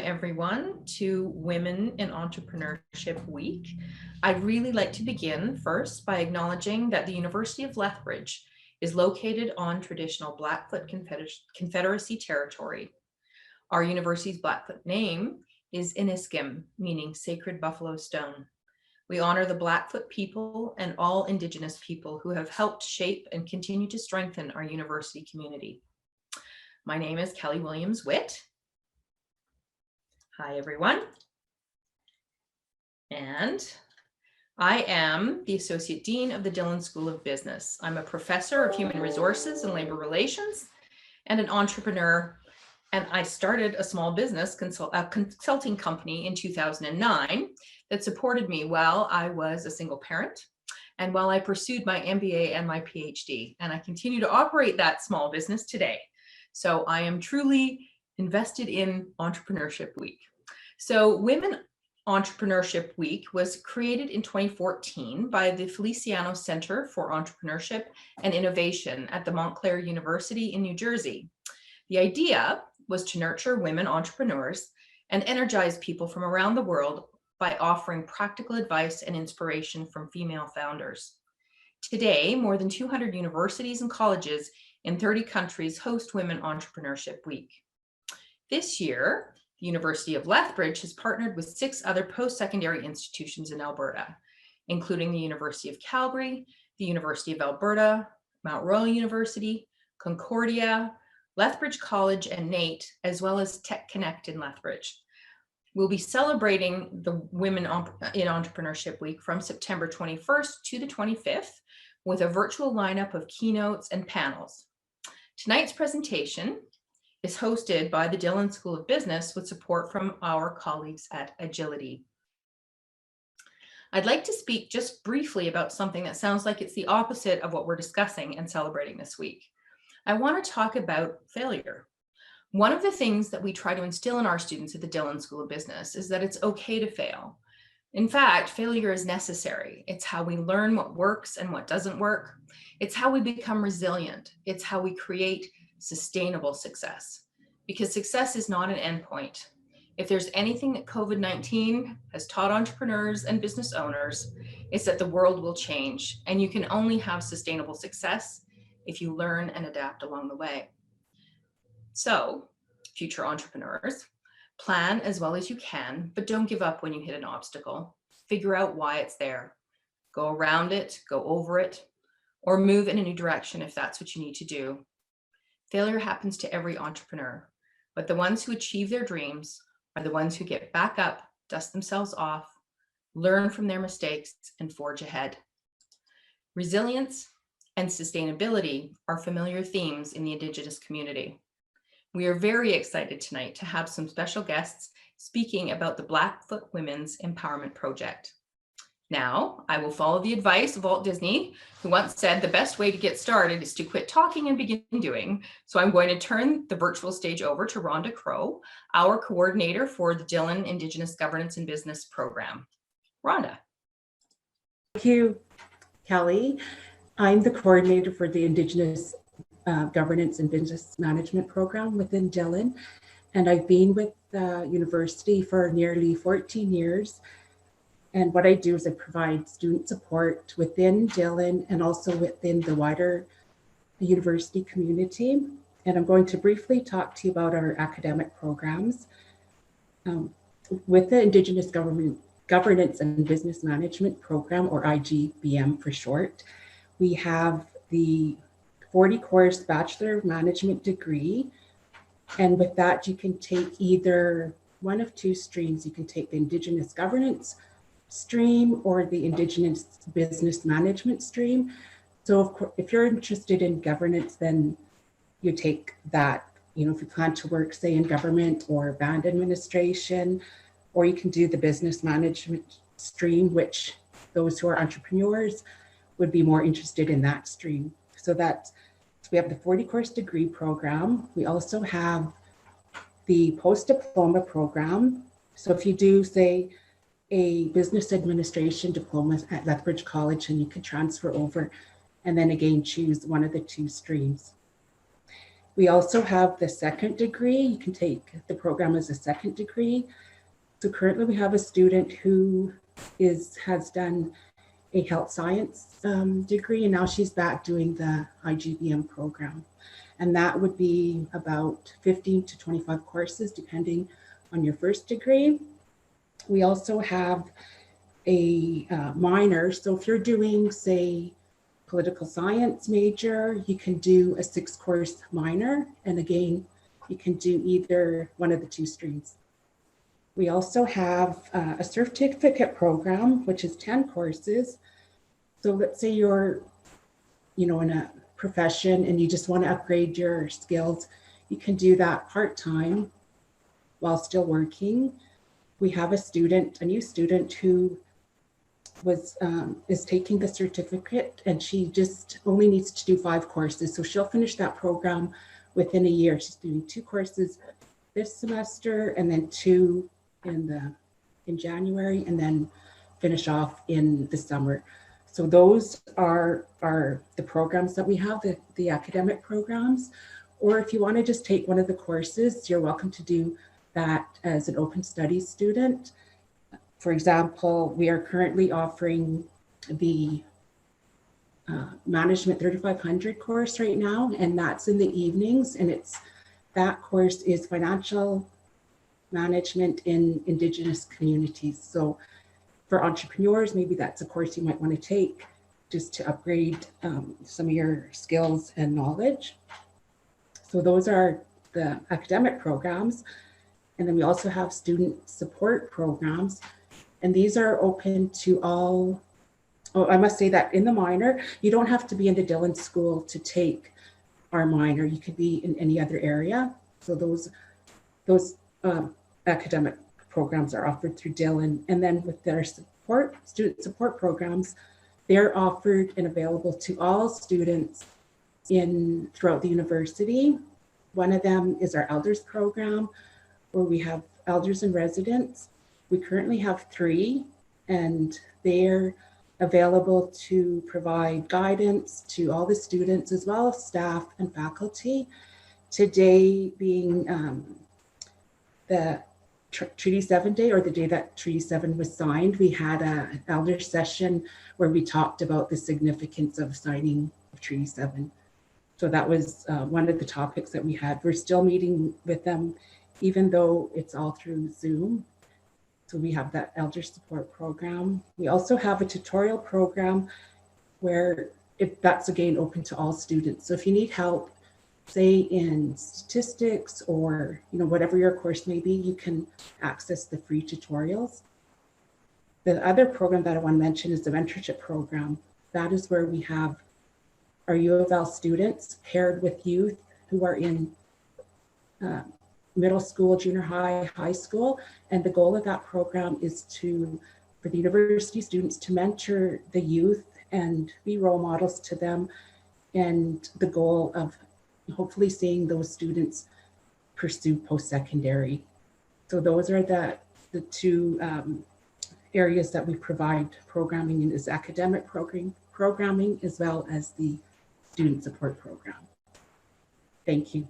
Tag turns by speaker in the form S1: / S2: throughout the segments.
S1: everyone to Women in Entrepreneurship Week. I'd really like to begin first by acknowledging that the University of Lethbridge is located on traditional Blackfoot Confederacy territory. Our university's Blackfoot name is Iniskim, meaning sacred buffalo stone. We honor the Blackfoot people and all Indigenous people who have helped shape and continue to strengthen our university community. My name is Kelly Williams-Witt. Hi, everyone. And I am the Associate Dean of the Dhillon School of Business. I'm a professor of human resources and labor relations and an entrepreneur. And I started a small business consulting company in 2009 that supported me while I was a single parent and while I pursued my MBA and my PhD. And I continue to operate that small business today. So I am truly invested in Entrepreneurship Week. So Women Entrepreneurship Week was created in 2014 by the Feliciano Center for Entrepreneurship and Innovation at the Montclair University in New Jersey. The idea was to nurture women entrepreneurs and energize people from around the world by offering practical advice and inspiration from female founders. Today, more than 200 universities and colleges in 30 countries host Women Entrepreneurship Week. This year, the University of Lethbridge has partnered with 6 other post-secondary institutions in Alberta, including the University of Calgary, the University of Alberta, Mount Royal University, Concordia, Lethbridge College and NAIT, as well as Tech Connect in Lethbridge. We'll be celebrating the Women in Entrepreneurship Week from September 21st to the 25th with a virtual lineup of keynotes and panels. Tonight's presentation is hosted by the Dhillon School of Business with support from our colleagues at Agility. I'd like to speak just briefly about something that sounds like it's the opposite of what we're discussing and celebrating this week. I want to talk about failure. One of the things that we try to instill in our students at the Dhillon School of Business is that it's okay to fail. In fact, failure is necessary. It's how we learn what works and what doesn't work. It's how we become resilient. It's how we create sustainable success, because success is not an endpoint. If there's anything that COVID-19 has taught entrepreneurs and business owners, it's that the world will change, and you can only have sustainable success if you learn and adapt along the way. So, future entrepreneurs, plan as well as you can, but don't give up when you hit an obstacle. Figure out why it's there. Go around it, go over it, or move in a new direction if that's what you need to do. Failure happens to every entrepreneur, but the ones who achieve their dreams are the ones who get back up, dust themselves off, learn from their mistakes, and forge ahead. Resilience and sustainability are familiar themes in the Indigenous community. We are very excited tonight to have some special guests speaking about the Blackfoot Women's Empowerment Project. Now, I will follow the advice of Walt Disney, who once said the best way to get started is to quit talking and begin doing. So I'm going to turn the virtual stage over to Rhonda Crow, our coordinator for the Dhillon Indigenous Governance and Business Program. Rhonda.
S2: Thank you, Kelly. I'm the coordinator for the Indigenous Governance and Business Management Program within Dhillon, and I've been with the university for nearly 14 years. And what I do is I provide student support within Dhillon and also within the wider university community. And I'm going to briefly talk to you about our academic programs. With the Indigenous Governance and Business Management Program, or IGBM for short, we have the 40-course Bachelor of Management degree. And with that, you can take either one of 2 streams. You can take the Indigenous Governance stream or the Indigenous Business Management stream. So of course, if you're interested in governance, then you take that. You know, if you plan to work, say, in government or band administration, or you can do the business management stream, which those who are entrepreneurs would be more interested in that stream. So we have the 40-course degree program. We also have the post-diploma program. So if you do, say, a business administration diploma at Lethbridge College, and you can transfer over and then again choose one of the 2 streams. We also have the second degree. You can take the program as a second degree. So currently we have a student who has done a health science degree, and now she's back doing the IGBM program. And that would be about 15 to 25 courses, depending on your first degree. We also have a minor. So if you're doing, say, political science major, you can do a 6-course minor. And again, you can do either one of the 2 streams. We also have a certificate program, which is 10 courses. So let's say you're, in a profession and you just want to upgrade your skills, you can do that part-time while still working. We have a new student who is taking the certificate, and she just only needs to do 5 courses. So she'll finish that program within a year. She's doing 2 courses this semester and then 2 in January, and then finish off in the summer. So those are the programs that we have, the academic programs. Or if you want to just take one of the courses, you're welcome to do that as an open studies student. For example, we are currently offering the Management 3500 course right now, and that's in the evenings. And that course is financial management in Indigenous communities. So for entrepreneurs, maybe that's a course you might want to take just to upgrade some of your skills and knowledge. So those are the academic programs. And then we also have student support programs. And these are open to all. Oh, I must say that in the minor, you don't have to be in the Dhillon school to take our minor. You could be in any other area. So those academic programs are offered through Dhillon. And then with their student support programs, they're offered and available to all students throughout the university. One of them is our elders program, where we have elders in residence. We currently have 3, and they're available to provide guidance to all the students as well as staff and faculty. Today being the Treaty 7 Day, or the day that Treaty 7 was signed, we had an elder session where we talked about the significance of signing of Treaty 7. So that was one of the topics that we had. We're still meeting with them, even though it's all through Zoom. So we have that elder support program. We also have a tutorial program where that's again open to all students. So if you need help, say in statistics or whatever your course may be, you can access the free tutorials. The other program that I want to mention is the mentorship program. That is where we have our U of L students paired with youth who are in middle school, junior high, high school. And the goal of that program is for the university students to mentor the youth and be role models to them. And the goal of hopefully seeing those students pursue post-secondary. So those are the 2 areas that we provide programming in, is academic programming as well as the student support program. Thank you.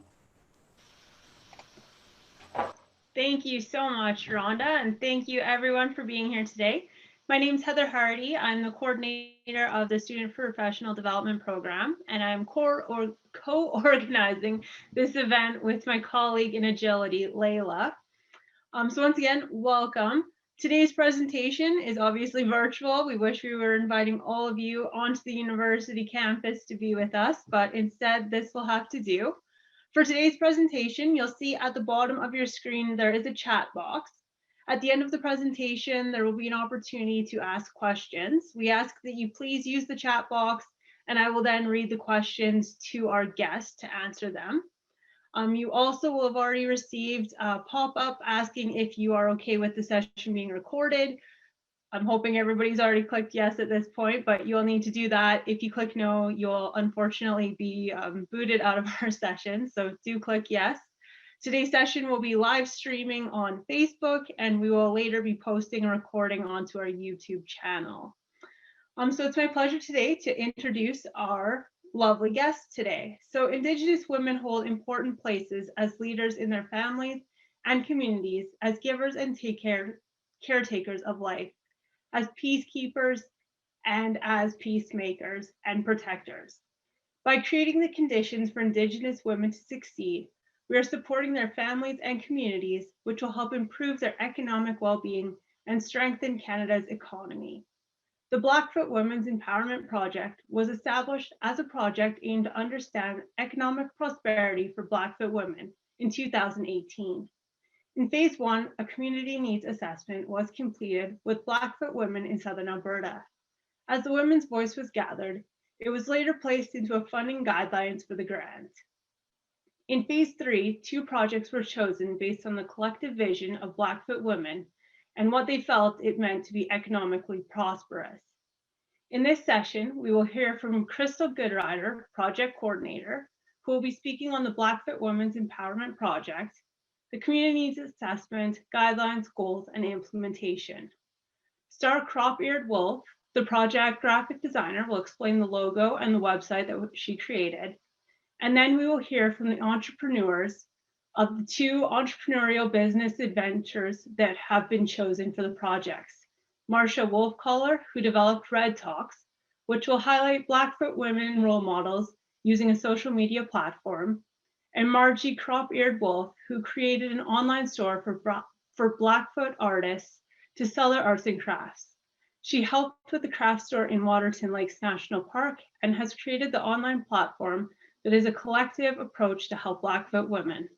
S3: Thank you so much, Rhonda, and thank you everyone for being here today. My name is Heather Hardy. I'm the coordinator of the Student Professional Development Program, and I'm co-organizing this event with my colleague in Agility, Layla. So once again, welcome. Today's presentation is obviously virtual. We wish we were inviting all of you onto the university campus to be with us, but instead this will have to do. For today's presentation, you'll see at the bottom of your screen, there is a chat box. At the end of the presentation, there will be an opportunity to ask questions. We ask that you please use the chat box, and I will then read the questions to our guests to answer them. You also will have already received a pop-up asking if you are okay with the session being recorded. I'm hoping everybody's already clicked yes at this point, but you'll need to do that. If you click no, you'll unfortunately be booted out of our session, so do click yes. Today's session will be live streaming on Facebook, and we will later be posting a recording onto our YouTube channel. So it's my pleasure today to introduce our lovely guests today. So Indigenous women hold important places as leaders in their families and communities, as givers and caretakers of life, as peacekeepers, and as peacemakers and protectors. By creating the conditions for Indigenous women to succeed, we are supporting their families and communities, which will help improve their economic well-being and strengthen Canada's economy. The Blackfoot Women's Empowerment Project was established as a project aimed to understand economic prosperity for Blackfoot women in 2018. In phase one, a community needs assessment was completed with Blackfoot women in Southern Alberta. As the women's voice was gathered, it was later placed into a funding guidelines for the grant. In phase three, 2 projects were chosen based on the collective vision of Blackfoot women and what they felt it meant to be economically prosperous. In this session, we will hear from Crystal Goodrider, project coordinator, who will be speaking on the Blackfoot Women's Empowerment Project, the community needs assessment, guidelines, goals, and implementation. Star Crop Eared Wolf, the project graphic designer, will explain the logo and the website that she created. And then we will hear from the entrepreneurs of the 2 entrepreneurial business adventures that have been chosen for the projects. Marsha Wolfcaller, who developed Red Talks, which will highlight Blackfoot women role models using a social media platform, and Marjie Crop Eared Wolf, who created an online store for Blackfoot artists to sell their arts and crafts. She helped with the craft store in Waterton Lakes National Park and has created the online platform that is a collective approach to help Blackfoot women.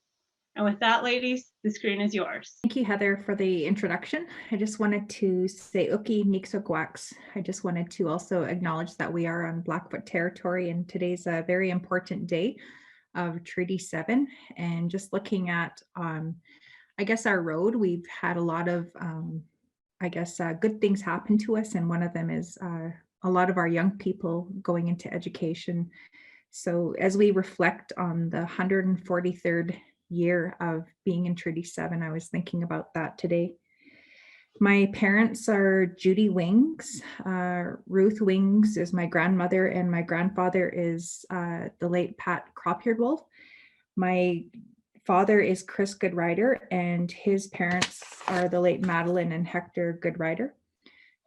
S3: And with that, ladies, the screen is yours.
S4: Thank you, Heather, for the introduction. I just wanted to say Uki Niksogwaks. I just wanted to also acknowledge that we are on Blackfoot territory, and today's a very important day of Treaty 7. And just looking at, I guess, our road, we've had a lot of, good things happen to us. And one of them is a lot of our young people going into education. So as we reflect on the 143rd year of being in Treaty 7, I was thinking about that today. My parents are Judy Wings. Ruth Wings is my grandmother, and my grandfather is the late Pat Crop Eared Wolf. My father is Chris Goodrider, and his parents are the late Madeline and Hector Goodrider.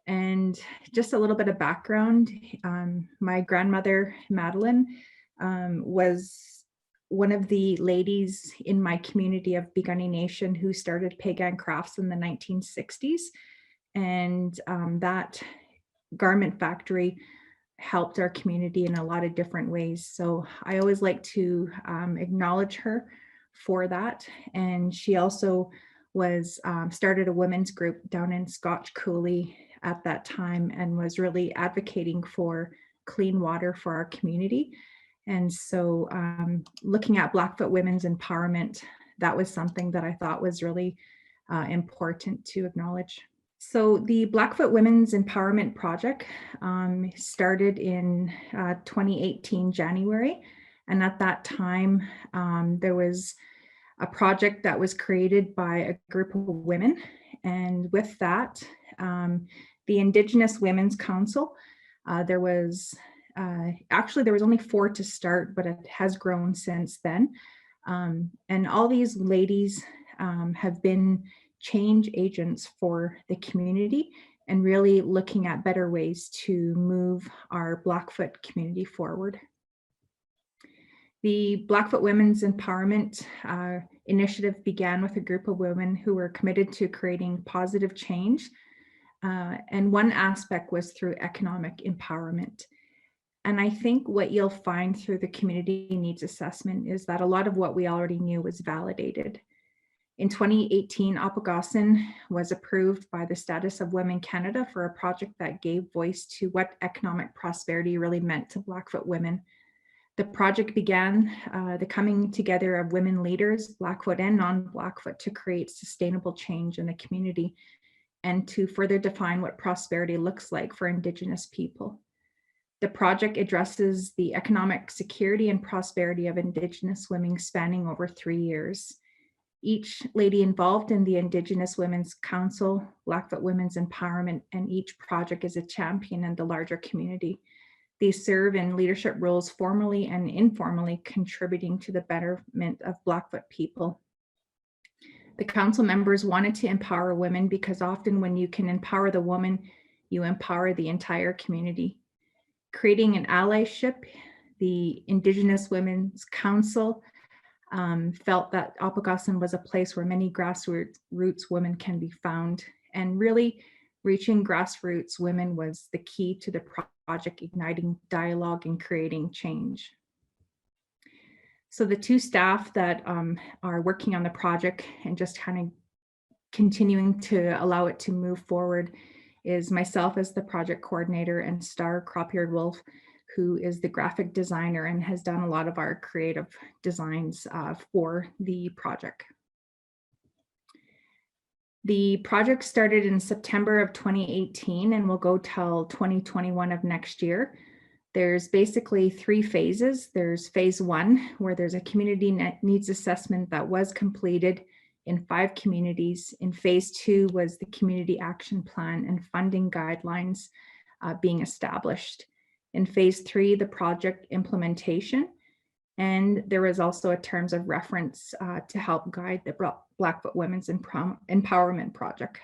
S4: And just a little bit of background, my grandmother, Madeline, was one of the ladies in my community of Piikani Nation who started Pagan Crafts in the 1960s. And that garment factory helped our community in a lot of different ways. So I always like to acknowledge her for that. And she also was started a women's group down in Scotch Coulee at that time and was really advocating for clean water for our community. And so looking at Blackfoot women's empowerment, that was something that I thought was really important to acknowledge. So the Blackfoot Women's Empowerment Project started in 2018, January. And at that time, there was a project that was created by a group of women. And with that, the Indigenous Women's Council, there was only 4 to start, but it has grown since then. And all these ladies have been change agents for the community and really looking at better ways to move our Blackfoot community forward. The Blackfoot Women's Empowerment Initiative began with a group of women who were committed to creating positive change. And one aspect was through economic empowerment. And I think what you'll find through the community needs assessment is that a lot of what we already knew was validated. In 2018, Apagasan was approved by the Status of Women Canada for a project that gave voice to what economic prosperity really meant to Blackfoot women. The project began the coming together of women leaders, Blackfoot and non-Blackfoot, to create sustainable change in the community and to further define what prosperity looks like for Indigenous people. The project addresses the economic security and prosperity of Indigenous women spanning over 3 years. Each lady involved in the Indigenous Women's Council, Blackfoot Women's Empowerment, and each project is a champion in the larger community. They serve in leadership roles formally and informally, contributing to the betterment of Blackfoot people. The council members wanted to empower women because often when you can empower the woman, you empower the entire community. Creating an allyship, the Indigenous Women's Council felt that Apagasan was a place where many grassroots women can be found. And really reaching grassroots women was the key to the project, igniting dialogue and creating change. So the two staff that are working on the project and just kind of continuing to allow it to move forward is myself as the project coordinator and Star Crop Eared Wolf, who is the graphic designer and has done a lot of our creative designs for the project. The project started in September of 2018 and will go till 2021 of next year. There's basically 3 phases. There's phase 1, where there's a community needs assessment that was completed in 5 communities. In phase 2 was the community action plan and funding guidelines being established. In phase 3, the project implementation. And there was also a terms of reference to help guide the Blackfoot Women's Empowerment Project.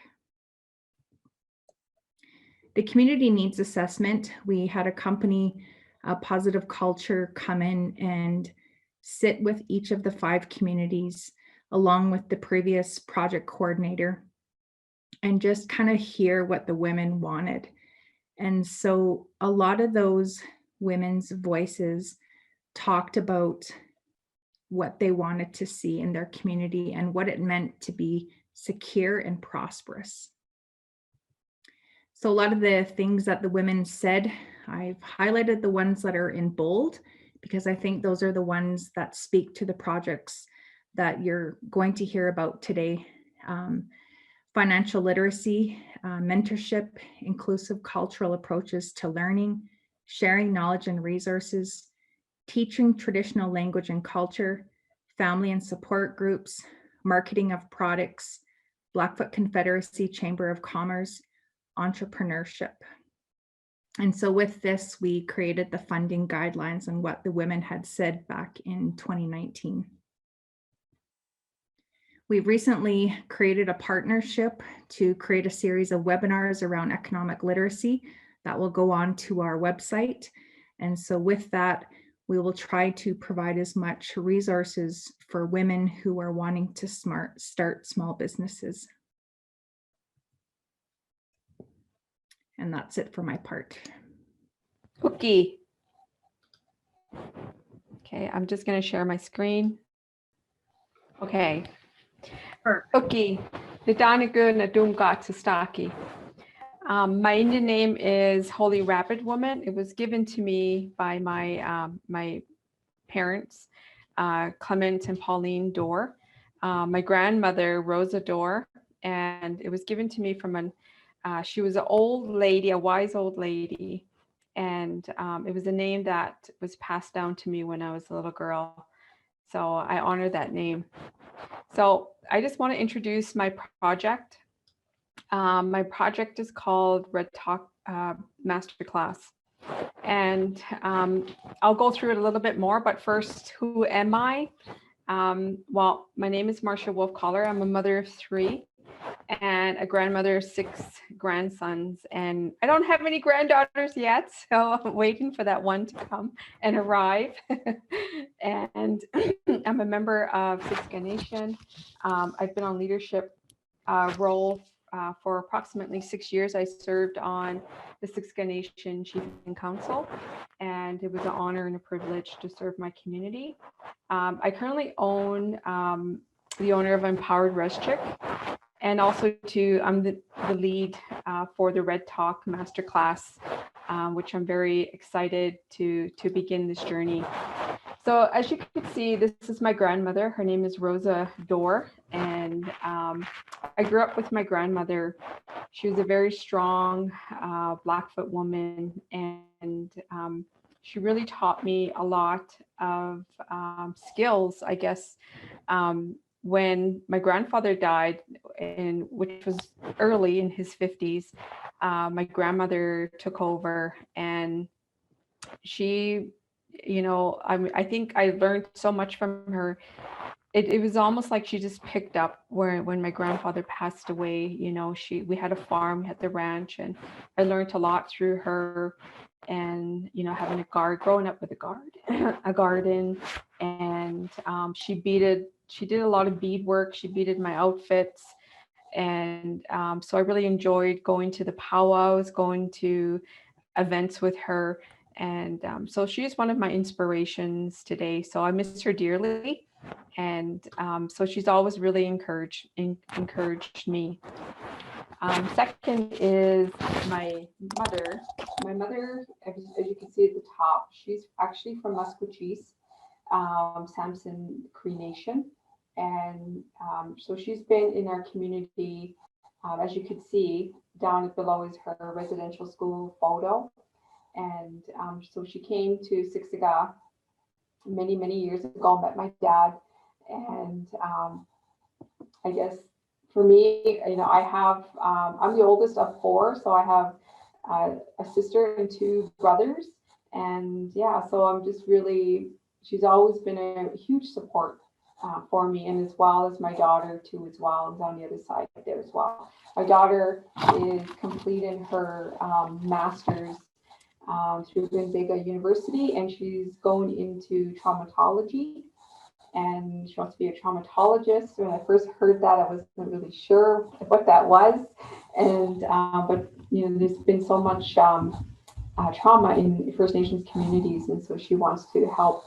S4: The community needs assessment, we had a company, Positive Culture, come in and sit with each of the 5 communities along with the previous project coordinator and just kind of hear what the women wanted. And so a lot of those women's voices talked about what they wanted to see in their community and what it meant to be secure and prosperous. So a lot of the things that the women said, I've highlighted the ones that are in bold because I think those are the ones that speak to the projects that you're going to hear about today. Financial literacy, mentorship, inclusive cultural approaches to learning, sharing knowledge and resources, teaching traditional language and culture, family and support groups, marketing of products, Blackfoot Confederacy Chamber of Commerce, entrepreneurship. And so with this, we created the funding guidelines and what the women had said back in 2019. We've recently created a partnership to create a series of webinars around economic literacy that will go on to our website. And so with that, we will try to provide as much resources for women who are wanting to start small businesses. And that's it for my part.
S5: Cookie. Okay, I'm just going to share my screen. Okay. Okay, the Donegal na Dunga Tustaki. My Indian name is Holy Rapid Woman. It was given to me by my my parents, Clement and Pauline Dorr. My grandmother, Rosa Dorr, and it was given to me from she was an old lady, a wise old lady, and it was a name that was passed down to me when I was a little girl. So I honor that name. So I just want to introduce my project. My project is called Red Talk Masterclass. And I'll go through it a little bit more, but first, who am I? Well, my name is Marcia Wolf Collar. I'm a mother of 3 and a grandmother of 6 grandsons. And I don't have any granddaughters yet, so I'm waiting for that one to come and arrive. And I'm a member of Siksika Nation. I've been on leadership role for approximately 6 years. I served on the Siksika Nation Chief and Council, and it was an honor and a privilege to serve my community. I currently own the owner of Empowered Reschick, and also I'm the lead for the Red Talk Masterclass, which I'm very excited to begin this journey. So as you can see, this is my grandmother. Her name is Rosa Dorr, and I grew up with my grandmother. She was a very strong Blackfoot woman, and she really taught me a lot of skills, I guess. When my grandfather died, which was early in his 50s, my grandmother took over, and she, I think I learned so much from her. It was almost like she just picked up when my grandfather passed away. We had a farm, we had the ranch, and I learned a lot through her. And having a garden, growing up with a garden, and she did a lot of beadwork. She beaded my outfits, and so I really enjoyed going to the powwows, going to events with her. And so she is one of my inspirations today. So I miss her dearly. And so she's always really encouraged me. Second is my mother. My mother, as you can see at the top, she's actually from Musqueam, Samson Cree Nation. And so she's been in our community, as you can see, down below is her residential school photo. And so she came to Siksika many, many years ago, met my dad. And I guess for me, I have, I'm the oldest of 4, so I have a sister and 2 brothers. And yeah, so I'm just really, she's always been a huge support for me, and as well as my daughter too, as well, is on the other side there as well. My daughter is completing her master's through Gonzaga University, and she's going into traumatology, and she wants to be a traumatologist. When I first heard that, I wasn't really sure what that was, and but there's been so much trauma in First Nations communities, and so she wants to help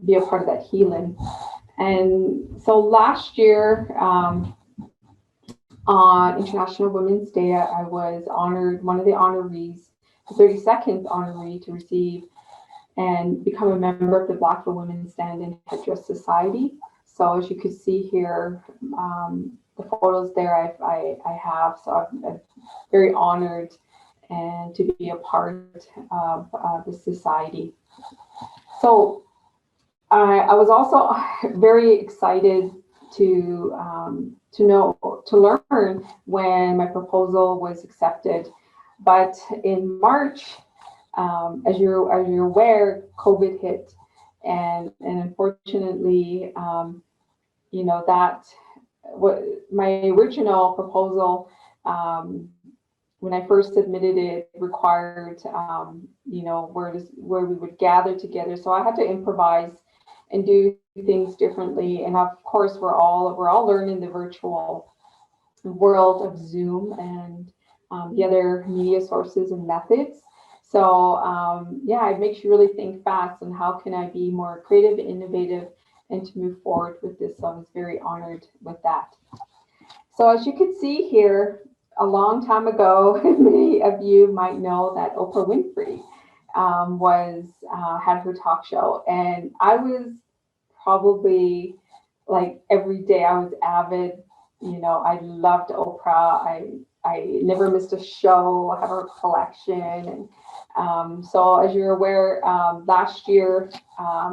S5: be a part of that healing. And so last year, on International Women's Day, I was honored, one of the honorees, the 32nd honoree to receive and become a member of the Blackfoot Women Stand and Headdress Society. So as you can see here, the photos there I have, so I'm very honored and to be a part of the society. So I was also very excited to learn when my proposal was accepted. But in March, as you're aware, COVID hit, and unfortunately, that what my original proposal, when I first submitted it, required where we would gather together. So I had to improvise and do things differently. And of course, we're all learning the virtual world of Zoom and the other media sources and methods. So it makes you really think fast on how can I be more creative, innovative, and to move forward with this. So I was very honored with that. So as you can see here, a long time ago, many of you might know that Oprah Winfrey had her talk show, and I was probably like every day I was avid. I loved Oprah. I never missed a show. I have her collection, and so as you're aware, last year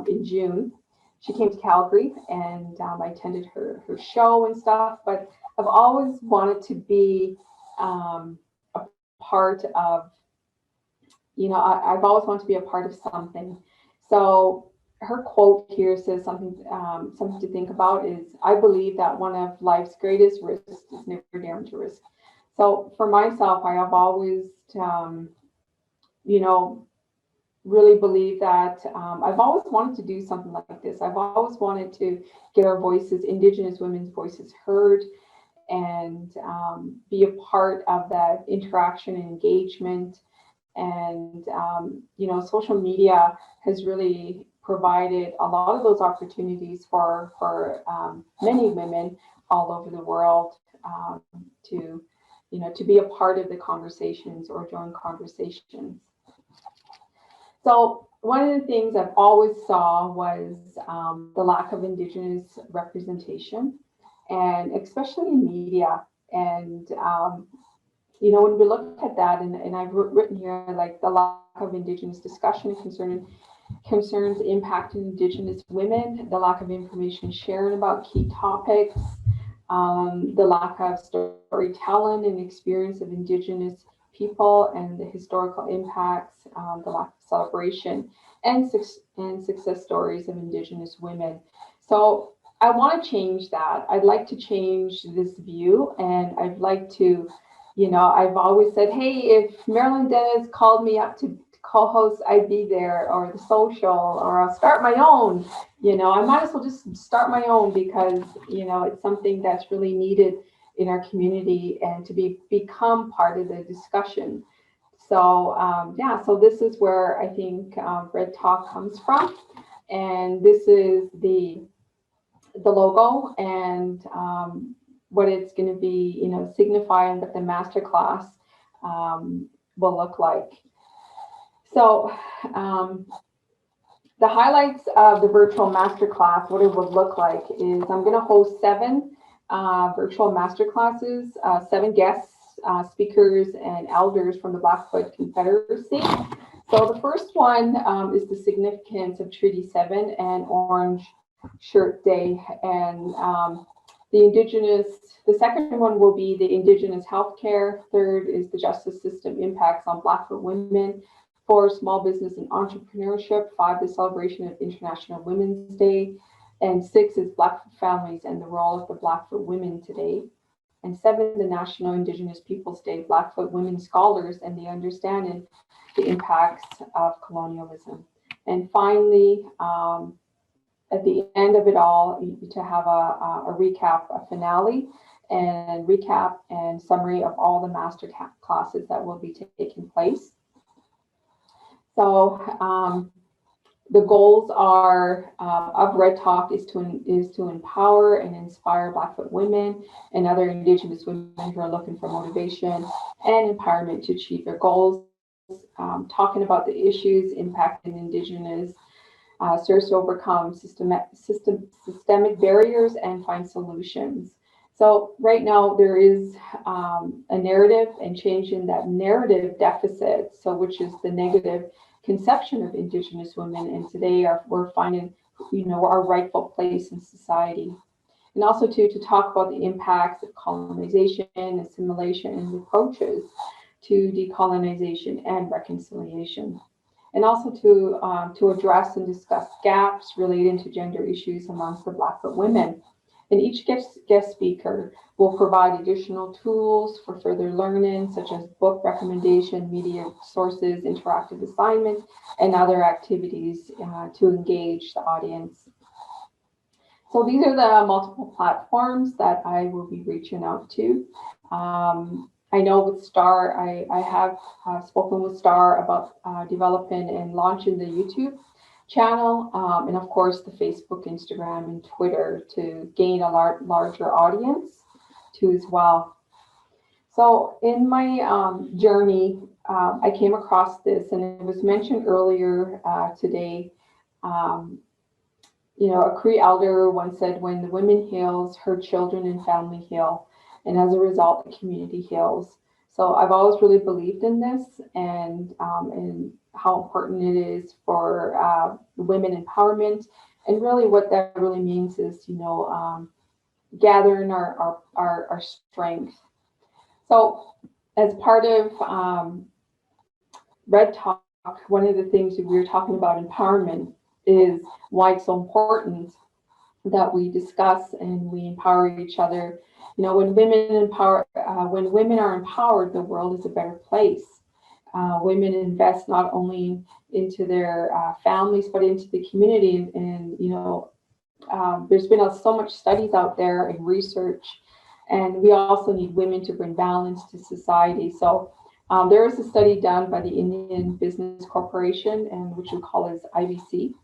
S5: in June, she came to Calgary, and I attended her show and stuff. But I've always wanted to be a part of, I've always wanted to be a part of something. So her quote here says something to think about is, I believe that one of life's greatest risks is never daring to risk. So for myself, I have always, really believe that I've always wanted to do something like this. I've always wanted to get our voices, Indigenous women's voices, heard, and be a part of that interaction and engagement. And social media has really provided a lot of those opportunities for many women all over the world to be a part of the conversations or join conversations. So one of the things I've always saw was the lack of Indigenous representation, and especially in media. And when we look at that, and I've written here, like the lack of Indigenous discussion concerns impacting Indigenous women, the lack of information sharing about key topics, the lack of storytelling and experience of Indigenous
S6: people and the historical impacts, the lack of celebration, and success stories of Indigenous women. So I want to change that. I'd like to change this view, and I'd like to, I've always said, hey, if Marilyn Dennis called me up to co-host, I'd be there, or the social, or I'll start my own. I might as well just start my own because, it's something that's really needed in our community and to become part of the discussion. So so this is where I think Red Talk comes from, and this is the logo and what it's going to be, signifying that the masterclass will look like. So the highlights of the virtual masterclass, what it would look like is I'm going to host 7 virtual masterclasses, 7 guests, speakers, and elders from the Blackfoot Confederacy. So the first one is the significance of Treaty 7 and Orange Shirt Day, and the second one will be the Indigenous healthcare. Third is the justice system impacts on Blackfoot women. 4, small business and entrepreneurship. 5, the celebration of International Women's Day. And 6 is Blackfoot families and the role of the Blackfoot women today. And 7, the National Indigenous Peoples Day, Blackfoot women scholars and the understanding the impacts of colonialism. And finally, at the end of it all, to have a recap, a finale, and recap and summary of all the master classes that will be taking place. So the goals are of Red Talk is to empower and inspire Blackfoot women and other Indigenous women who are looking for motivation and empowerment to achieve their goals. Talking about the issues impacting Indigenous, serves to overcome systemic barriers and find solutions. So right now there is a narrative and changing that narrative deficit, so which is the negative conception of Indigenous women, and today we're finding, our rightful place in society. And also to talk about the impacts of colonization, assimilation, and approaches to decolonization and reconciliation. And also to address and discuss gaps relating to gender issues amongst the Blackfoot women. And each guest speaker will provide additional tools for further learning, such as book recommendation, media sources, interactive assignments, and other activities to engage the audience. So these are the multiple platforms that I will be reaching out to. I know with STAR, I have spoken with STAR about developing and launching the YouTube channel, and of course the Facebook, Instagram, and Twitter to gain a larger audience too as well. So in my journey, I came across this, and it was mentioned earlier today. A Cree elder once said, "When the women heals, her children and family heal, and as a result, the community heals." So I've always really believed in this, and how important it is for women empowerment, and really what that really means is, gathering our strength. So as part of Red Talk, one of the things that we were talking about empowerment is why it's so important that we discuss and we empower each other. When women are empowered, the world is a better place. Women invest not only into their families, but into the community. And there's been so much studies out there and research, and we also need women to bring balance to society. So there was a study done by the Indian Business Corporation, and which we call as IBC,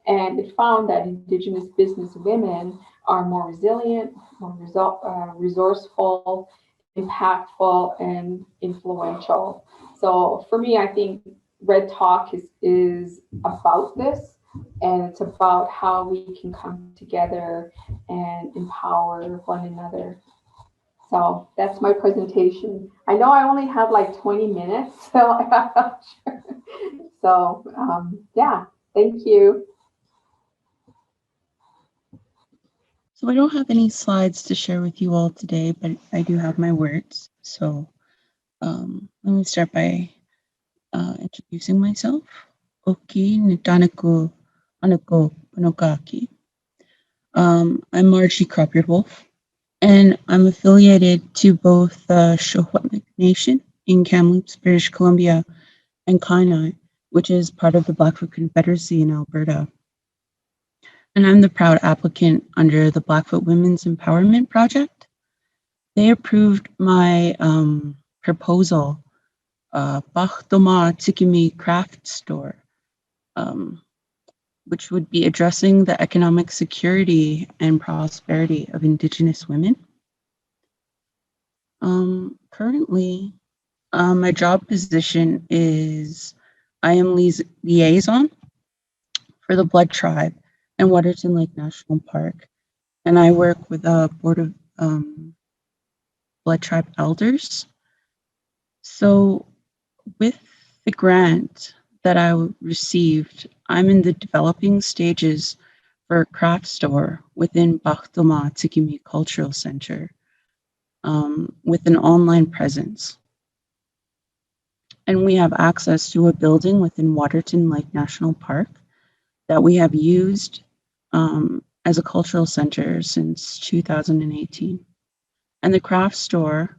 S6: and it found that Indigenous business women are more resilient, more resourceful, impactful, and influential. So for me, I think Red Talk is about this, and it's about how we can come together and empower one another. So that's my presentation. I know I only have like 20 minutes, so I'm not sure. So yeah, thank you.
S7: So I don't have any slides to share with you all today, but I do have my words. So Let me start by introducing myself. Oki Nitanako Anako Punokaki. I'm Marjie Crop Eared Wolf, and I'm affiliated to both the Shohwetnik Nation in Kamloops, British Columbia, and Kainai, which is part of the Blackfoot Confederacy in Alberta. And I'm the proud applicant under the Blackfoot Women's Empowerment Project. They approved my proposal, Paahtómahsikimi Craft Store, which would be addressing the economic security and prosperity of Indigenous women. Currently, my job position is I am liaison for the Blood Tribe and Waterton Lakes National Park, and I work with a board of Blood Tribe elders. So with the grant that I received, I'm in the developing stages for a craft store within Paahtómahsikimi Cultural Center with an online presence. And we have access to a building within Waterton Lakes National Park that we have used as a cultural center since 2018. And the craft store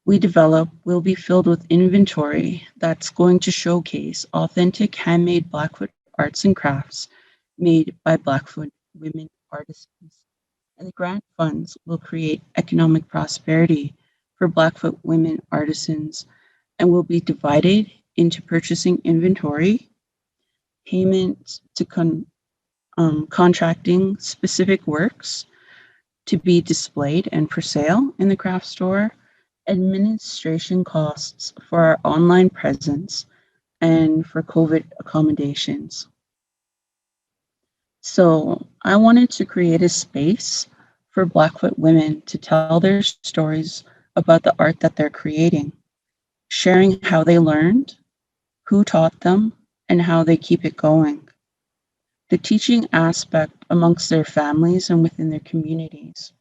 S7: we develop will be filled with inventory that's going to showcase authentic handmade Blackfoot arts and crafts made by Blackfoot women artisans. And the grant funds will create economic prosperity for Blackfoot women artisans and will be divided into purchasing inventory, payment to contracting specific works to be displayed and for sale in the craft store, administration costs for our online presence, and for COVID accommodations. So I wanted to create a space for Blackfoot women to tell their stories about the art that they're creating, sharing how they learned, who taught them, and how they keep it going. The teaching aspect amongst their families and within their communities.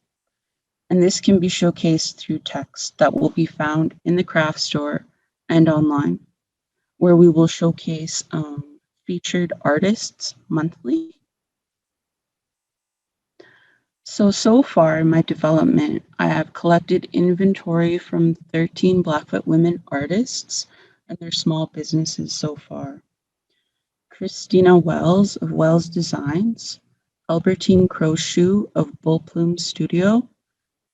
S7: And this can be showcased through text that will be found in the craft store and online, where we will showcase featured artists monthly. So far in my development, I have collected inventory from 13 Blackfoot women artists and their small businesses so far. Christina Wells of Wells Designs, Albertine Crowshoe of Bull Plume Studio,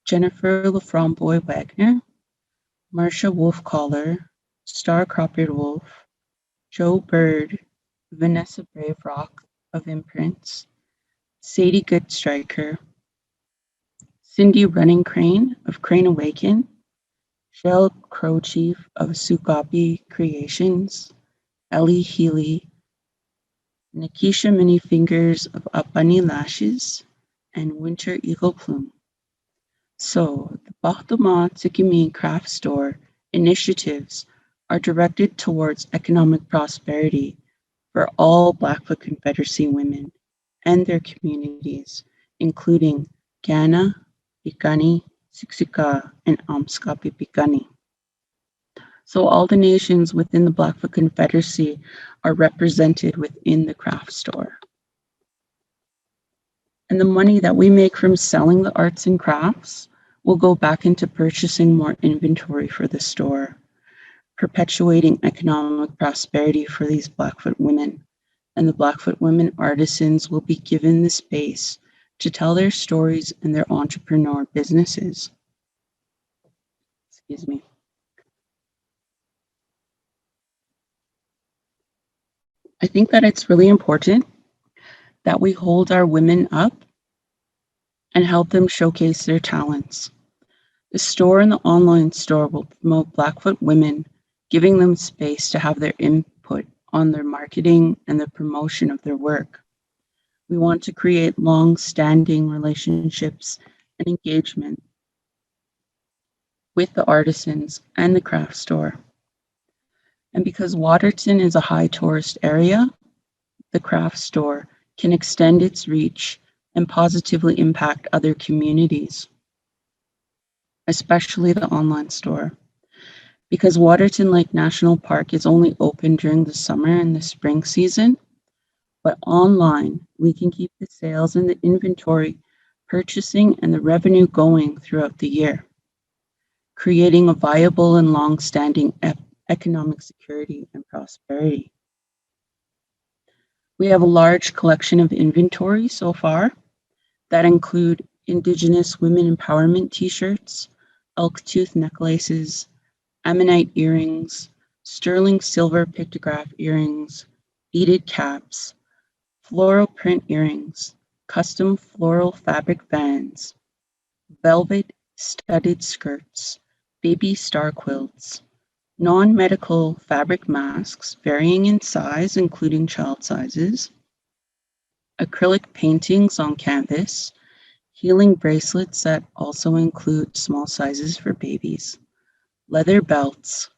S7: Jennifer Laframboy Wagner, Marcia Wolfcaller, Star Crop Eared Wolf, Joe Bird, Vanessa Brave Rock of Imprints, Sadie Goodstriker, Cindy Running Crane of Crane Awaken, Shell Crowchief of Sugapi Creations, Ellie Healy, Nikisha Mini Fingers of Apani Lashes, and Winter Eagle Plume. So the Paahtómahsikimi Craft Store initiatives are directed towards economic prosperity for all Blackfoot Confederacy women and their communities, including Gana, Piikani, Siksika, and Amskapi Piikani. So all the nations within the Blackfoot Confederacy are represented within the craft store. And the money that we make from selling the arts and crafts will go back into purchasing more inventory for the store, perpetuating economic prosperity for these Blackfoot women. And the Blackfoot women artisans will be given the space to tell their stories and their entrepreneur businesses. Excuse me. I think that it's really important that we hold our women up and help them showcase their talents. The store and the online store will promote Blackfoot women, giving them space to have their input on their marketing and the promotion of their work. We want to create long-standing relationships and engagement with the artisans and the craft store. And because Waterton is a high tourist area, the craft store can extend its reach and positively impact other communities, especially the online store. Because Waterton Lake National Park is only open during the summer and the spring season, but online, we can keep the sales and the inventory, purchasing, and the revenue going throughout the year, creating a viable and long-standing economic security and prosperity. We have a large collection of inventory so far that include Indigenous women empowerment t-shirts, elk tooth necklaces, ammonite earrings, sterling silver pictograph earrings, beaded caps, floral print earrings, custom floral fabric bands, velvet studded skirts, baby star quilts, non-medical fabric masks varying in size, including child sizes, acrylic paintings on canvas, healing bracelets that also include small sizes for babies, leather belts,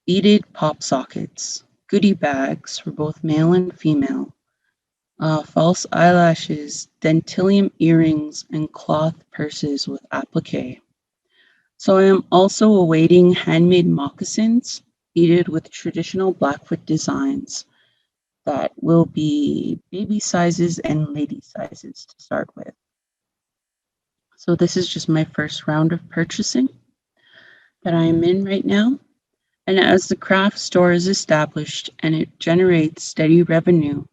S7: beaded pop sockets, goodie bags for both male and female, false eyelashes, dentilium earrings, and cloth purses with applique. So I am also awaiting handmade moccasins beaded with traditional Blackfoot designs that will be baby sizes and lady sizes to start with. So this is just my first round of purchasing that I am in right now. And as the craft store is established and it generates steady revenue,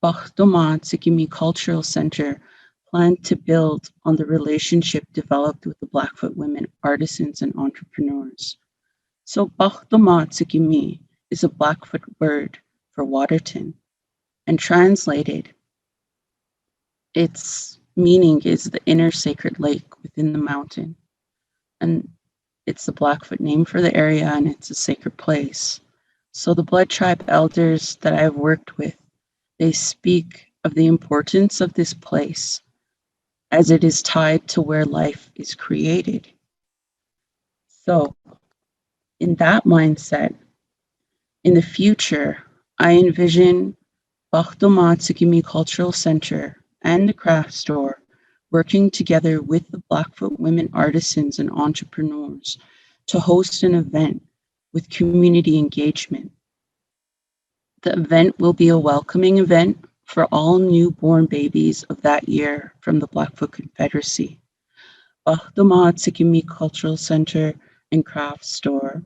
S7: Paahtómahsikimi Cultural Center planned to build on the relationship developed with the Blackfoot women artisans and entrepreneurs. So Paahtómahsikimi is a Blackfoot word for Waterton, and translated, its meaning is the inner sacred lake within the mountain. And it's the Blackfoot name for the area, and it's a sacred place. So the Blood Tribe elders that I've worked with, they speak of the importance of this place as it is tied to where life is created. So in that mindset, in the future, I envision Paahtómahsikimi Cultural Center and the craft store working together with the Blackfoot women artisans and entrepreneurs to host an event with community engagement. The event will be a welcoming event for all newborn babies of that year from the Blackfoot Confederacy. Paahtómahsikimi Cultural Center and Craft Store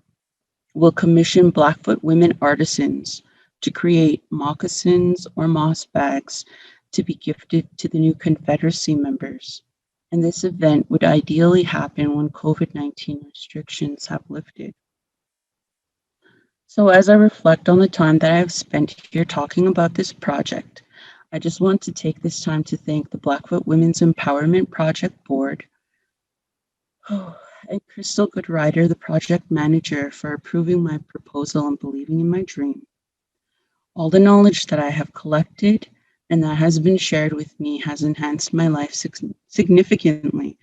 S7: will commission Blackfoot women artisans to create moccasins or moss bags to be gifted to the new Confederacy members. And this event would ideally happen when COVID-19 restrictions have lifted. So as I reflect on the time that I have spent here talking about this project, I just want to take this time to thank the Blackfoot Women's Empowerment Project Board, and Crystal Goodrider, the project manager, for approving my proposal and believing in my dream. All the knowledge that I have collected and that has been shared with me has enhanced my life significantly,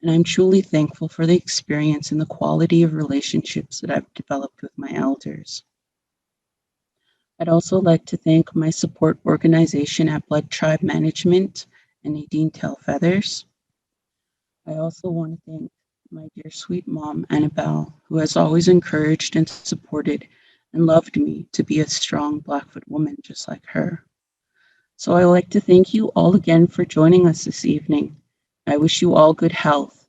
S7: and I'm truly thankful for the experience and the quality of relationships that I've developed with my elders. I'd also like to thank my support organization at Blood Tribe Management and Nadine Tailfeathers. I also want to thank my dear sweet mom, Annabelle, who has always encouraged and supported and loved me to be a strong Blackfoot woman just like her. So I would like to thank you all again for joining us this evening. I wish you all good health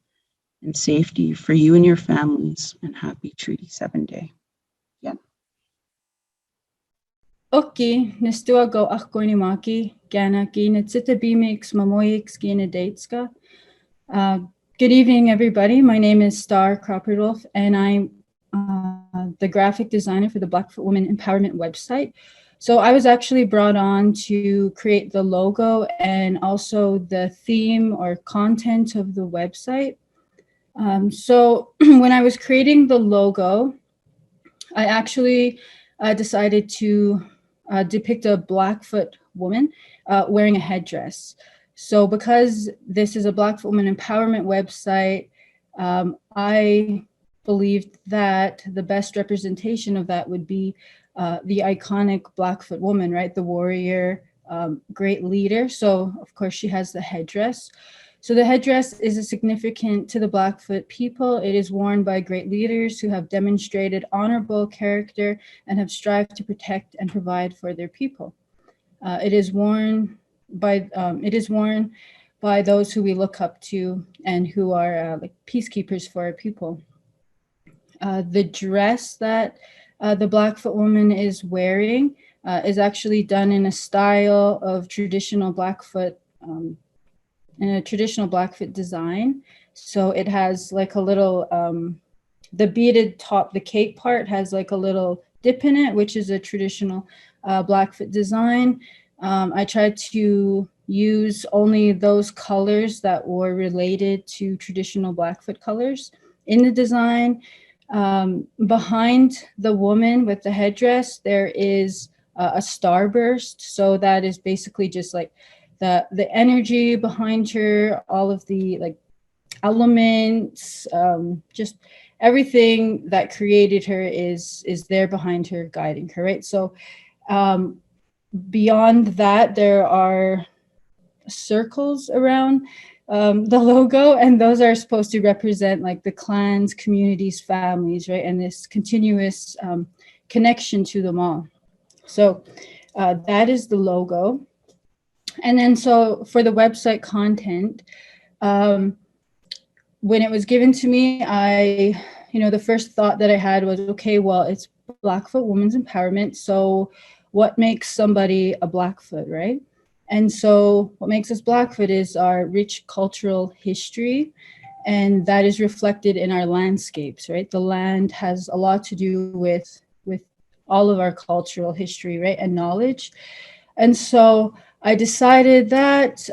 S7: and safety for you and your families, and happy Treaty 7 Day. Yeah.
S8: Oki, nistua go achkoini maki, gana ki nitsita bimix mamoyix gina datska. Good evening, everybody. My name is Star Crop Eared Wolf, and I'm the graphic designer for the Blackfoot Women Empowerment website. So I was actually brought on to create the logo and also the theme or content of the website. So when I was creating the logo, I actually decided to depict a Blackfoot woman wearing a headdress. So because this is a Blackfoot Women Empowerment website, I believed that the best representation of that would be the iconic Blackfoot woman, right? The warrior, great leader. So of course she has the headdress. So the headdress is significant to the Blackfoot people. It is worn by great leaders who have demonstrated honorable character and have strived to protect and provide for their people. It is worn by those who we look up to and who are like peacekeepers for our people. The dress that the Blackfoot woman is wearing is actually done in a style of traditional Blackfoot, in a traditional Blackfoot design. So it has like a little, the beaded top, the cape part has like a little dip in it, which is a traditional Blackfoot design. I tried to use only those colors that were related to traditional Blackfoot colors in the design. Behind the woman with the headdress, there is a starburst. So that is basically just like the energy behind her, all of the like elements, just everything that created her is there behind her, guiding her, right? So beyond that, there are circles around the logo, and those are supposed to represent like the clans, communities, families, right? And this continuous connection to them all. So that is the logo. And then so for the website content, when it was given to me, the first thought that I had was, okay, well, it's Blackfoot Women's Empowerment. So what makes somebody a Blackfoot, right? And so what makes us Blackfoot is our rich cultural history, and that is reflected in our landscapes, right? The land has a lot to do with all of our cultural history, right, and knowledge. And so I decided that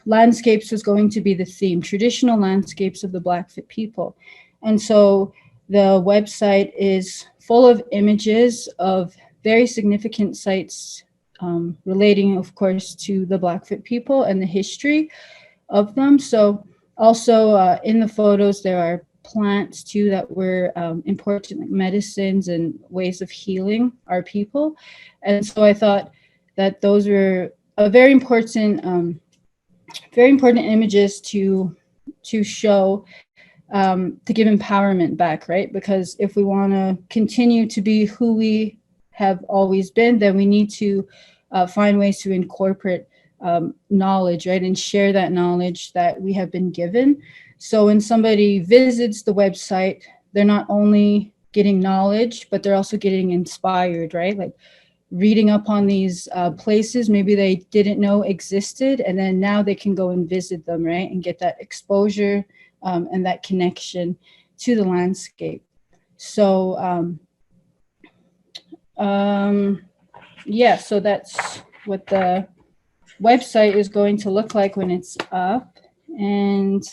S8: landscapes was going to be the theme, traditional landscapes of the Blackfoot people. And so the website is full of images of very significant sites relating, of course, to the Blackfoot people and the history of them. So also in the photos, there are plants too that were important, like medicines and ways of healing our people. And so I thought that those were a very important images to show, to give empowerment back, right? Because if we want to continue to be who we have always been, then we need to find ways to incorporate knowledge, right? And share that knowledge that we have been given. So when somebody visits the website, they're not only getting knowledge, but they're also getting inspired, right? Like reading up on these places maybe they didn't know existed, and then now they can go and visit them, right? And get that exposure and that connection to the landscape. So yeah, so that's what the website is going to look like when it's up. And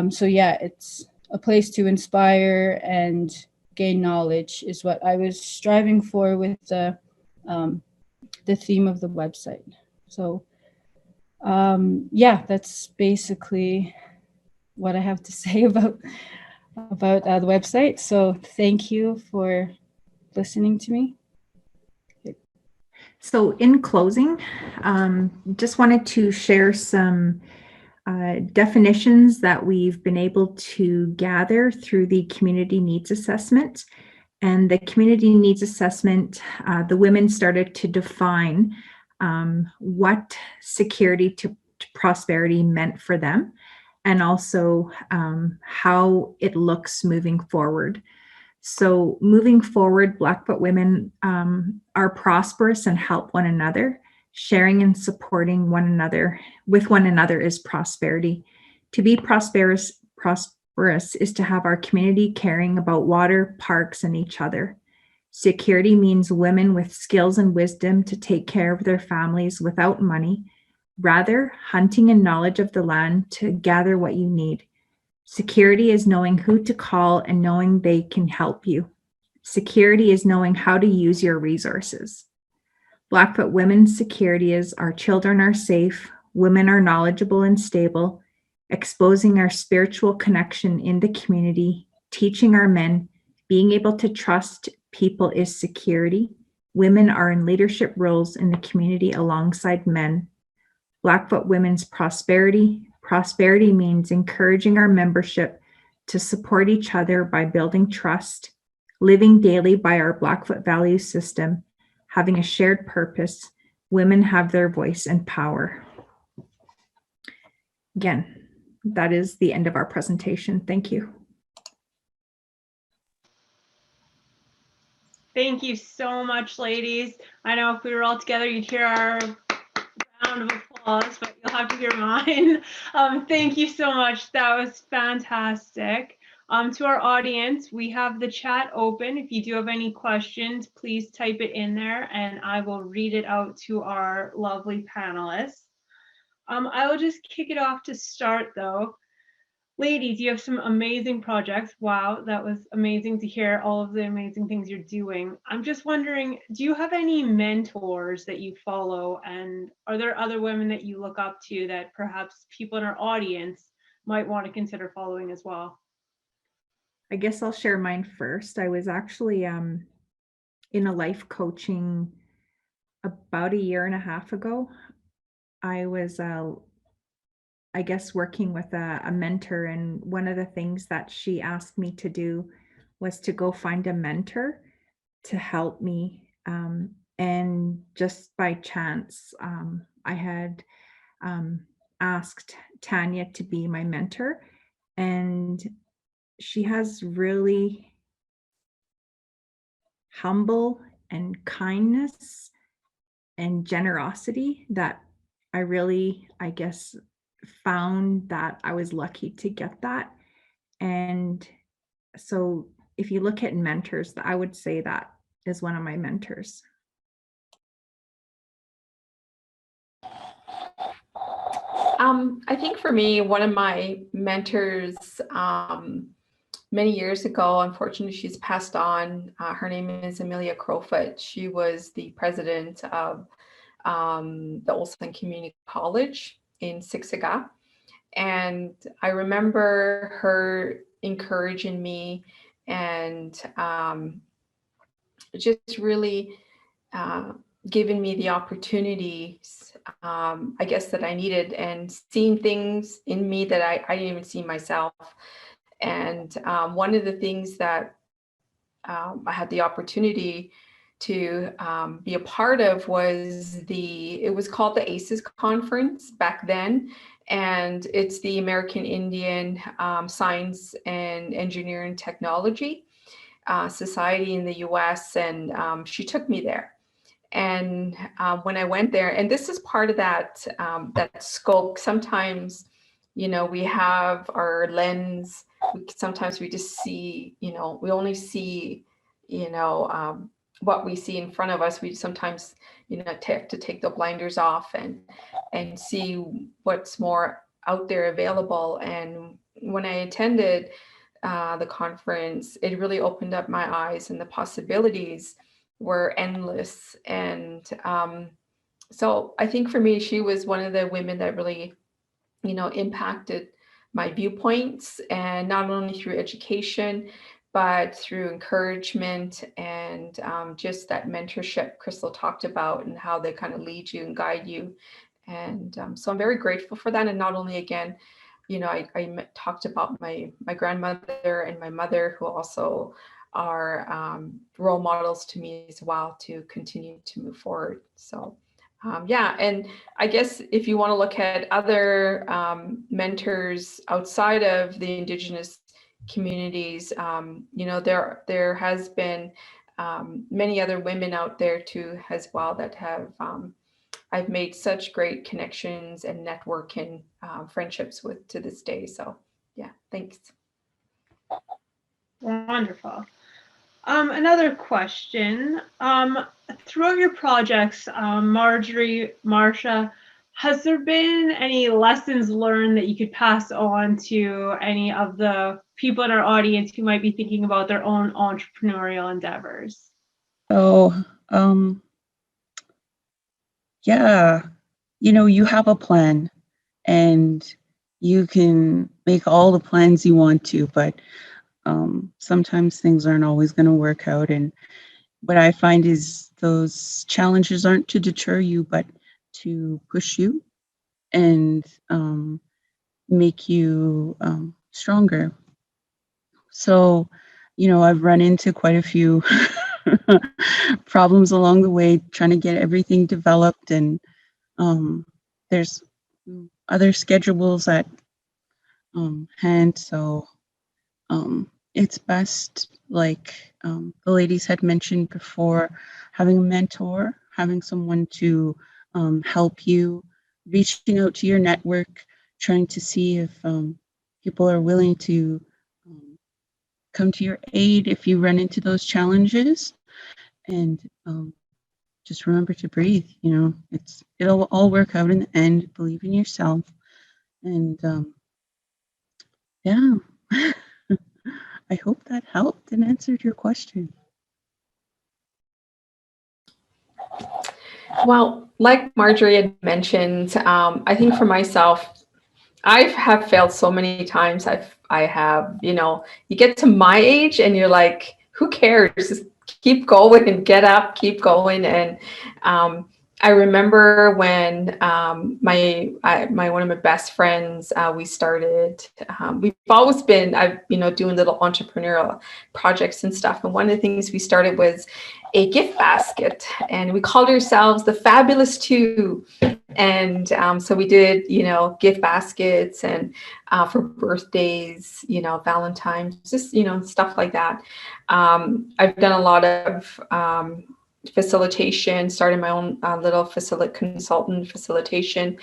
S8: so yeah, it's a place to inspire and gain knowledge is what I was striving for with the theme of the website. So yeah, that's basically what I have to say about the website. So thank you for listening to me.
S4: So in closing, just wanted to share some definitions that we've been able to gather through the community needs assessment. And the community needs assessment, the women started to define what security to prosperity meant for them, and also how it looks moving forward. So moving forward, Blackfoot women are prosperous and help one another. Sharing and supporting one another with one another is prosperity. To be prosperous is to have our community caring about water, parks, and each other. Security means women with skills and wisdom to take care of their families without money, rather hunting and knowledge of the land to gather what you need. Security is knowing who to call and knowing they can help you. Security is knowing how to use your resources. Blackfoot women's security is our children are safe, women are knowledgeable and stable, exposing our spiritual connection in the community, teaching our men, being able to trust people is security. Women are in leadership roles in the community alongside men. Blackfoot women's prosperity Prosperity means encouraging our membership to support each other by building trust, living daily by our Blackfoot value system, having a shared purpose. Women have their voice and power. Again, that is the end of our presentation. Thank you.
S3: Thank you so much, ladies. I know if we were all together, you'd hear our round of applause, but you'll have to hear mine. Thank you so much. That was fantastic. To our audience, we have the chat open. If you do have any questions, please type it in there and I will read it out to our lovely panelists. I will just kick it off to start though. Ladies, you have some amazing projects. Wow, that was amazing to hear all of the amazing things you're doing. I'm just wondering, do you have any mentors that you follow? And are there other women that you look up to that perhaps people in our audience might want to consider following as well?
S4: I guess I'll share mine first. I was actually in a life coaching about 1.5 years ago. I was I guess working with a mentor, and one of the things that she asked me to do was to go find a mentor to help me. And just by chance, I had asked Tanya to be my mentor, and she has really humble and kindness and generosity that I really, I guess, found that I was lucky to get that. And so if you look at mentors, I would say that is one of my mentors.
S5: I think for me, one of my mentors many years ago, unfortunately, she's passed on. Her name is Amelia Crowfoot. She was the president of the Olsen Community College in Siksika. And I remember her encouraging me and just really giving me the opportunities, I guess, that I needed, and seeing things in me that I didn't even see myself. And one of the things that I had the opportunity to be a part of was it was called the ACES conference back then. And it's the American Indian Science and Engineering Technology Society in the US. And she took me there. And when I went there, and this is part of that, that scope, sometimes, you know, we have our lens, sometimes we just see, you know, we only see, you know, what we see in front of us. We sometimes, you know, have to take the blinders off and see what's more out there available. And when I attended the conference, it really opened up my eyes, and the possibilities were endless. And so I think for me, she was one of the women that really, you know, impacted my viewpoints, and not only through education, but through encouragement and just that mentorship Crystal talked about, and how they kind of lead you and guide you. And so I'm very grateful for that. And not only, again, you know, I talked about my grandmother and my mother, who also are role models to me as well, to continue to move forward. So yeah, and I guess if you want to look at other mentors outside of the Indigenous communities, you know, there has been many other women out there too as well that have I've made such great connections and networking friendships with to this day. So yeah, thanks.
S3: Wonderful. Another question. Throughout your projects, Marjorie, Marsha, has there been any lessons learned that you could pass on to any of the people in our audience who might be thinking about their own entrepreneurial endeavors?
S7: Oh, yeah, you know, you have a plan and you can make all the plans you want to, but sometimes things aren't always going to work out. And what I find is those challenges aren't to deter you, but to push you. And make you stronger. So, I've run into quite a few problems along the way trying to get everything developed, and there's other schedules at hand. So it's best, like the ladies had mentioned before, having a mentor, having someone to help you, reaching out to your network, trying to see if people are willing to come to your aid if you run into those challenges. And just remember to breathe. It'll all work out in the end. Believe in yourself. And yeah. I hope that helped and answered your question.
S6: Well, like Marjorie had mentioned, I think for myself, I have failed so many times. I have, you get to my age and you're like, who cares? Just keep going and get up, keep going. And I remember when my one of my best friends, we started, we've always been, doing little entrepreneurial projects and stuff. And one of the things we started was a gift basket, and we called ourselves the Fabulous Two. And so we did, gift baskets and for birthdays, Valentine's, just, stuff like that. I've done a lot of facilitation, started my own little consultant facilitation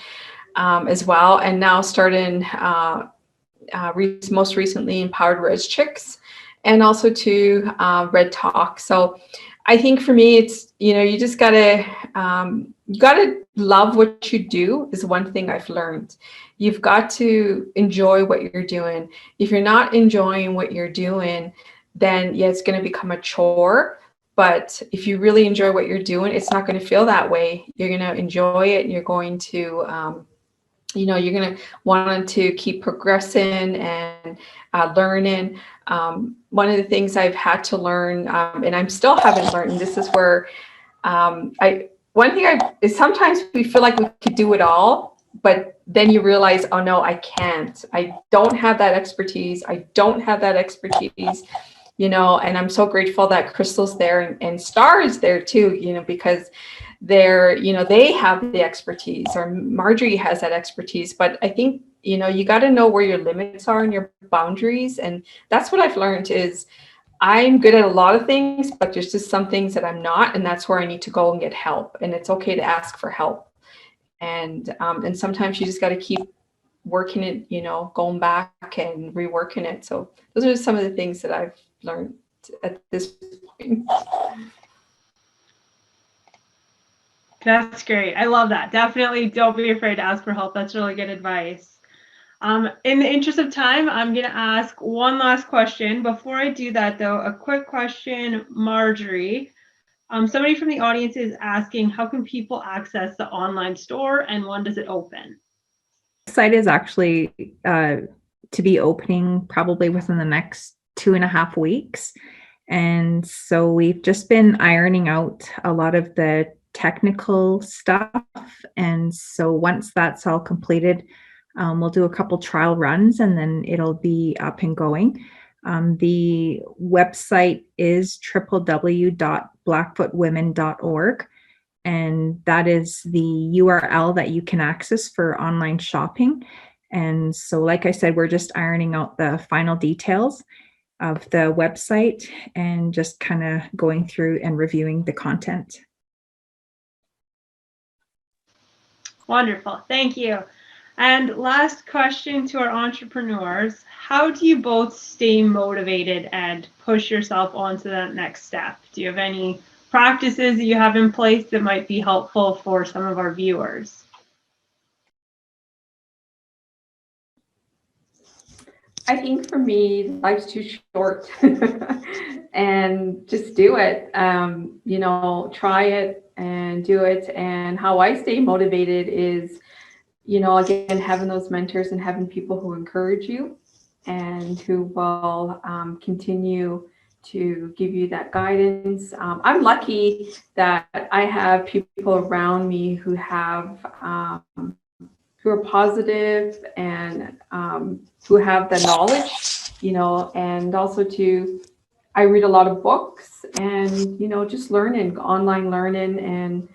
S6: as well. And now starting most recently Empowered Res Chicks, and also to Red Talk. So I think for me, it's, you just gotta love what you do is one thing I've learned. You've got to enjoy what you're doing. If you're not enjoying what you're doing, then yeah, it's going to become a chore. But if you really enjoy what you're doing, it's not going to feel that way. You're going to enjoy it. And you're going to, you're going to want to keep progressing and learning. One of the things I've had to learn, and I'm still haven't learned, and this is where is sometimes we feel like we could do it all, but then you realize, oh no, I can't. I don't have that expertise. And I'm so grateful that Crystal's there and Star is there too, because they have the expertise, or Marjorie has that expertise. But I think, you got to know where your limits are and your boundaries. And that's what I've learned is I'm good at a lot of things, but there's just some things that I'm not. And that's where I need to go and get help. And it's okay to ask for help. And sometimes you just got to keep working it, going back and reworking it. So those are some of the things that I've learned at this point.
S3: That's great. I love that. Definitely don't be afraid to ask for help. That's really good advice. In the interest of time, I'm going to ask one last question. Before I do that, though, a quick question, Marjorie. Somebody from the audience is asking, how can people access the online store and when does it open?
S4: The site is actually to be opening probably within the next 2.5 weeks. And so we've just been ironing out a lot of the technical stuff. And so once that's all completed, we'll do a couple trial runs and then it'll be up and going. The website is www.blackfootwomen.org. And that is the URL that you can access for online shopping. And so, like I said, we're just ironing out the final details of the website and just kind of going through and reviewing the content.
S3: Wonderful. Thank you. And last question to our entrepreneurs. How do you both stay motivated and push yourself onto that next step? Do you have any practices that you have in place that might be helpful for some of our viewers?
S6: I think for me, life's too short and just do it. Try it and do it. And how I stay motivated is, again, having those mentors and having people who encourage you and who will continue to give you that guidance. I'm lucky that I have people around me who have who are positive and who have the knowledge, and also I read a lot of books and, just learning, online learning and,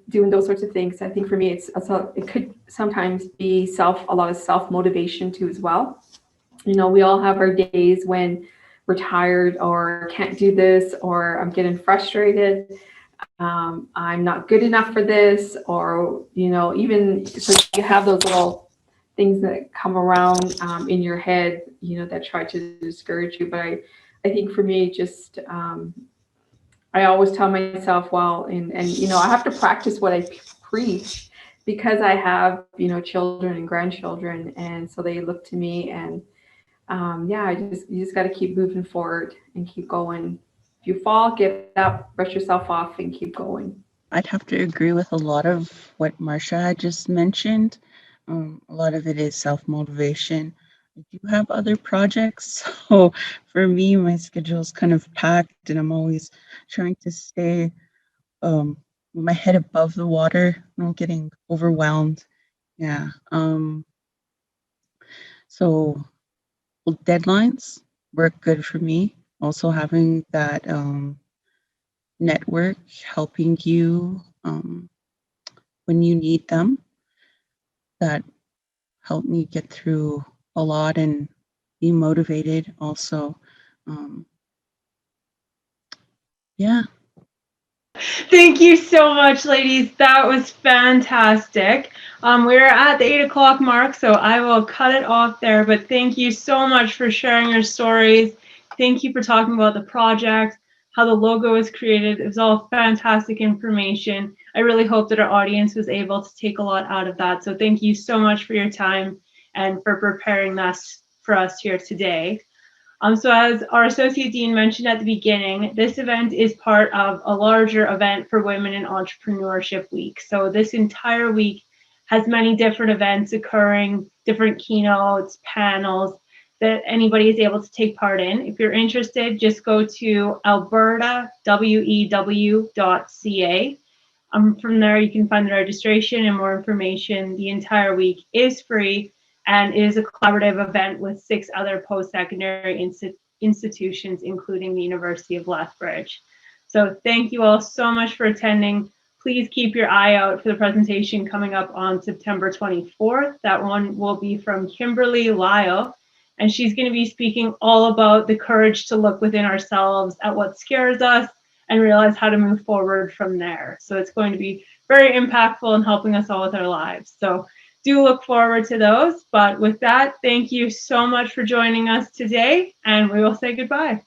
S6: doing those sorts of things. I think for me, it could sometimes be a lot of self-motivation too as well. We all have our days when we're tired or can't do this, or I'm getting frustrated. I'm not good enough for this, or, even so you have those little things that come around in your head, that try to discourage you. But I think for me, just, I always tell myself, well, and I have to practice what I preach, because I have, children and grandchildren. And so they look to me and, you just got to keep moving forward and keep going. If you fall, get up, brush yourself off, and keep going.
S7: I'd have to agree with a lot of what Marcia had just mentioned. A lot of it is self-motivation. I do have other projects. So for me, my schedule is kind of packed, and I'm always trying to stay with my head above the water, not getting overwhelmed. Yeah. So deadlines work good for me. Also having that network helping you when you need them, that helped me get through a lot and be motivated also. Yeah.
S3: Thank you so much, ladies. That was fantastic. We're at the 8 o'clock mark, so I will cut it off there. But thank you so much for sharing your stories. Thank you for talking about the project, how the logo was created. It was all fantastic information. I really hope that our audience was able to take a lot out of that. So thank you so much for your time and for preparing this for us here today. So as our Associate Dean mentioned at the beginning, this event is part of a larger event for Women in Entrepreneurship Week. So this entire week has many different events occurring, different keynotes, panels that anybody is able to take part in. If you're interested, just go to albertawew.ca. From there, you can find the registration and more information. The entire week is free and is a collaborative event with 6 other post-secondary institutions, including the University of Lethbridge. So thank you all so much for attending. Please keep your eye out for the presentation coming up on September 24th. That one will be from Kimberly Lyle, and she's going to be speaking all about the courage to look within ourselves at what scares us and realize how to move forward from there. So it's going to be very impactful in helping us all with our lives. So do look forward to those. But with that, thank you so much for joining us today, and we will say goodbye.